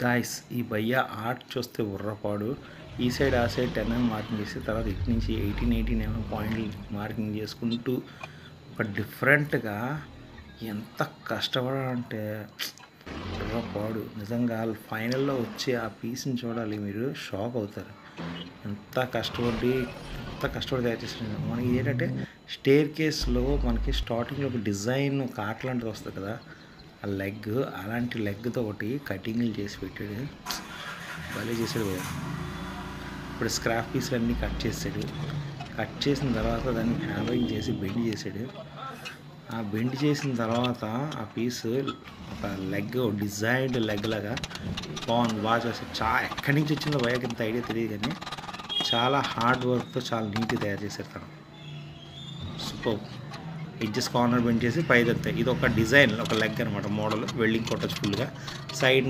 Guys ఈ భయ్య art చూస్తే ఉర్రపాడు. ఈ సైడ్ ఆ సైడ్ 10 mm మార్కింగ్ చేసి తర్వాత ఇటు నుంచి 18 mm పాయింట్లు మార్కింగ్ చేసుకుంటూ ఒక డిఫరెంట్గా ఎంత కష్టపడాలంటే ఉర్రపాడు. నిజంగా ఫైనల్లో వచ్చి ఆ పీస్ని చూడాలి, మీరు షాక్ అవుతారు. ఎంత కష్టపడి తయారు చేసిన మనకి ఏంటంటే స్టేర్ కేస్లో మనకి స్టార్టింగ్లో ఒక డిజైన్ కాట్ లాంటిది వస్తుంది కదా, ఆ లెగ్, అలాంటి లెగ్తో ఒకటి కటింగ్లు చేసి పెట్టాడు. భలే చేశాడు భయ్య. ఇప్పుడు స్క్రాప్ పీసులు అన్నీ కట్ చేసిన తర్వాత దాన్ని హ్యామరింగ్ చేసి బెండ్ చేశాడు. ఆ బెండ్ చేసిన తర్వాత ఆ పీసు ఒక లెగ్, డిజైన్డ్ లెగ్ లాగా బాగుంది, బాగా చేశాడు. ఎక్కడి నుంచి వచ్చిందో భయ్యకి ఇంత ఐడియా తెలియదు, కానీ చాలా హార్డ్ వర్క్తో చాలా నీట్గా తయారు చేశారు తను. సూపర్. ఎడ్జెస్ కార్నర్ బెండ్ చేసి పైదంతే. ఇది ఒక డిజైన్, ఒక లెగ్ అనమాట, మోడల్ వెల్డింగ్ కొట్టచ్చు ఫుల్గా. సైడ్